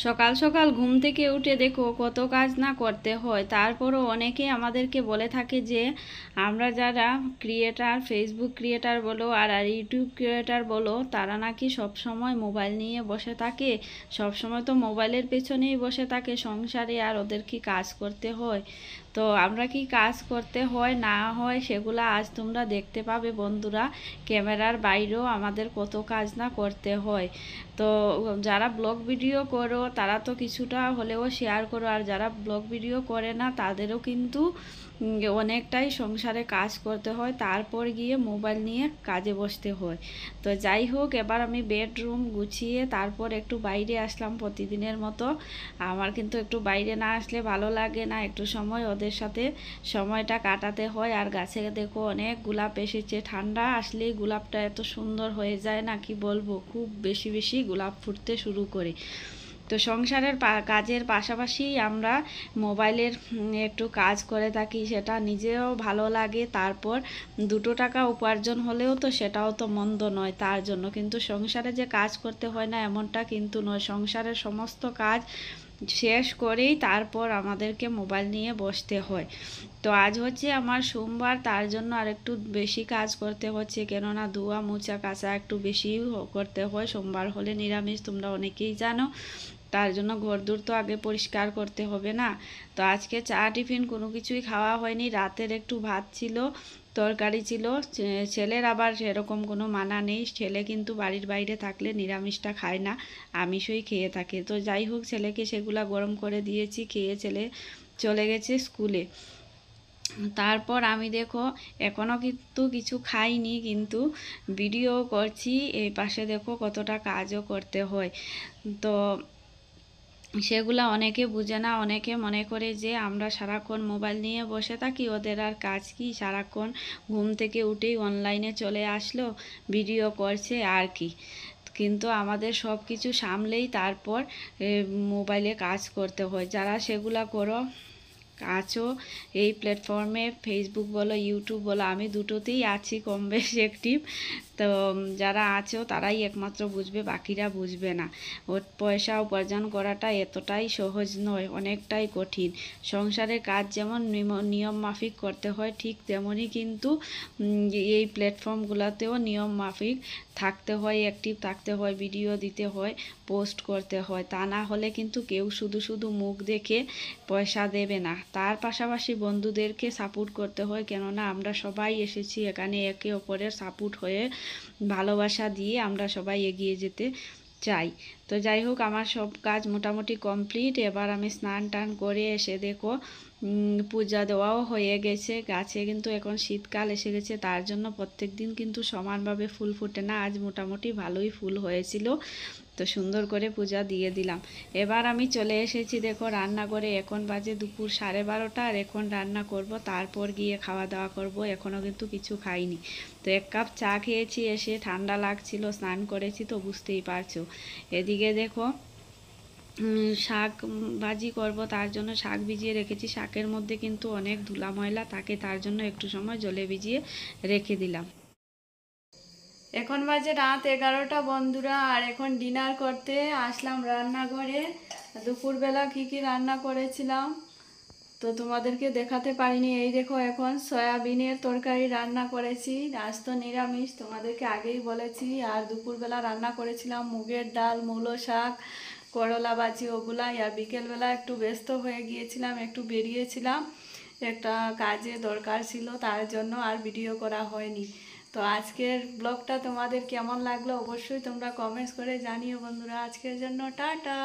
সকাল সকাল ঘুম থেকে উঠে দেখো কত কাজ না করতে হয়। তারপরও অনেকে আমাদেরকে বলে থাকে যে আমরা যারা ক্রিয়েটার, ফেসবুক ক্রিয়েটার বলো আর ইউটিউব ক্রিয়েটার বলো, তারা নাকি সব সময় মোবাইল নিয়ে বসে থাকে। সব সময় তো মোবাইলের পেছনেই বসে থাকে সংসারে, আর ওদের কি কাজ করতে হয়? তো আমরা কি কাজ করতে হয় না হয় সেগুলো আজ তোমরা দেখতে পাবে বন্ধুরা। ক্যামেরার বাইরেও আমাদের কত কাজ না করতে হয়। তো যারা ব্লগ ভিডিও করো তারা তো কিছুটা হলেও শেয়ার করো, আর যারা ব্লগ ভিডিও করে না তাদেরও কিন্তু অনেকটাই সংসারে কাজ করতে হয়, তারপর গিয়ে মোবাইল নিয়ে কাজে বসতে হয়। তো যাই হোক, এবার আমি বেডরুম গুছিয়ে তারপর একটু বাইরে আসলাম প্রতিদিনের মতো। আমার কিন্তু একটু বাইরে না আসলে ভালো লাগে না, একটু সময় ওদের সাথে সময়টা কাটাতে হয়। আর গাছে দেখো অনেক গোলাপ এসেছে, ঠান্ডা আসলেই গোলাপটা এত সুন্দর হয়ে যায় না, কি বলবো, খুব বেশি বেশি গোলাপ ফুটতে শুরু করে। তো সংসারের কাজের পাশাপাশি আমরা মোবাইলের একটু কাজ করে থাকি, সেটা নিজেও ভালো লাগে। তারপর দুটো টাকা উপার্জন হলেও তো সেটাও তো মন্দ নয়। তার জন্য কিন্তু সংসারে যে কাজ করতে হয় না এমনটা কিন্তু নয়, সংসারের সমস্ত কাজ শেষ করেই তারপর আমাদেরকে মোবাইল নিয়ে বসতে হয়। তো আজ হচ্ছে আমার সোমবার, তার জন্য আর একটু বেশি কাজ করতে হচ্ছে, কেননা ধোয়া মোছা কাচা একটু বেশি করতে হয়। সোমবার হলে নিরামিষ, তোমরা অনেকেই জানো। তার জন্য ঘরদোর তো আগে পরিষ্কার করতে হবে না। তো আজকে চা টিফিন কোনো কিছুই খাওয়া হয়নি। রাতের একটু ভাত ছিল, তরকারি ছিল। ছেলের আবার সেরকম কোনো মানা নেই, ছেলে কিন্তু বাড়ির বাইরে থাকলে নিরামিষটা খায় না, আমিষই খেয়ে থাকে। তো যাই হোক, ছেলেকে সেগুলা গরম করে দিয়েছি, খেয়ে ছেলে চলে গেছে স্কুলে। তারপর আমি দেখো এখনও কিন্তু কিছু খাইনি, কিন্তু ভিডিও করছি। এই পাশে দেখো কতটা কাজও করতে হয়। তো সেগুলা অনেকে বুঝে না, অনেকে মনে করে যে আমরা সারাক্ষণ মোবাইল নিয়ে বসে থাকি, ওদের আর কাজ কি, সারাক্ষণ ঘুম থেকে উঠেই অনলাইনে চলে আসলো, ভিডিও করছে আর কি। কিন্তু আমাদের সব কিছু সামলেই তারপর মোবাইলে কাজ করতে হয়। যারা সেগুলা করো আছো এই প্ল্যাটফর্মে, ফেসবুক বলো ইউটিউব বলো, আমি দুটোতেই আছি কম বেশ অ্যাক্টিভ। তো যারা আছো তারাই একমাত্র বুঝবে, বাকিরা বুঝবে না। ওর পয়সা উপার্জন করাটা এতটাই সহজ নয়, অনেকটাই কঠিন। সংসারের কাজ যেমন নিয়ম মাফিক করতে হয়, ঠিক তেমনই কিন্তু এই প্ল্যাটফর্মগুলোতেও নিয়ম মাফিক থাকতে হয়, অ্যাক্টিভ থাকতে হয়, ভিডিও দিতে হয়, পোস্ট করতে হয়। তা না হলে কিন্তু কেউ শুধু শুধু মুখ দেখে পয়সা দেবে না। তার পাশাপাশি বন্ধুদেরকে সাপোর্ট করতে হয়, কেননা আমরা সবাই এসেছি এখানে একে অপরের সাপোর্ট হয়ে, ভালোবাসা দিয়ে আমরা সবাই এগিয়ে যেতে চাই। তো যাই হোক, আমার সব কাজ মোটামুটি কমপ্লিট। এবার আমি স্নান টান করে এসে দেখো পূজা দেওয়াও হয়ে গেছে। গাছে কিন্তু এখন শীতকাল এসে গেছে, তার জন্য প্রত্যেক দিন কিন্তু সমানভাবে ফুল ফোটে না, আজ মোটামুটি ভালোই ফুল হয়েছিল। তো সুন্দর করে পূজা দিয়ে দিলাম। এবার আমি চলে এসেছি দেখো রান্নাঘরে। এখন বাজে দুপুর 12:30, আর এখন রান্না করব, তারপর গিয়ে খাওয়া দাওয়া করব। এখনও কিন্তু কিছু খাইনি। তো 1 কাপ চা খেয়েছি, এসে ঠান্ডা লাগছিল, স্নান করেছি, তো বুঝতেই পারছো। এদিকে দেখো শাক ভাজি করব, তার জন্য শাক ভিজিয়ে রেখেছি। শাকের মধ্যে কিন্তু অনেক ধুলা ময়লা থাকে, তার জন্য একটু সময় জলে ভিজিয়ে রেখে দিলাম। এখন বাজে রাত 11টা বন্ধুরা, আর এখন ডিনার করতে আসলাম রান্নাঘরে। দুপুরবেলা কি কি রান্না করেছিলাম তো তোমাদেরকে দেখাতে পারিনি। এই দেখো এখন সয়াবিনের তরকারি রান্না করেছি, আজ তো নিরামিষ, তোমাদেরকে আগেই বলেছি। আর দুপুরবেলা রান্না করেছিলাম মুগের ডাল, মূলো শাক, করলা ভাজি, ওগুলাই। আর বিকেলবেলা একটু ব্যস্ত হয়ে গিয়েছিলাম, একটু বেরিয়েছিলাম, একটা কাজে দরকার ছিল, তার জন্য আর ভিডিও করা হয়নি। তো আজকের ব্লগটা তোমাদের কেমন লাগলো অবশ্যই তোমরা কমেন্টস করে জানিও বন্ধুরা। আজকের জন্য টাটা।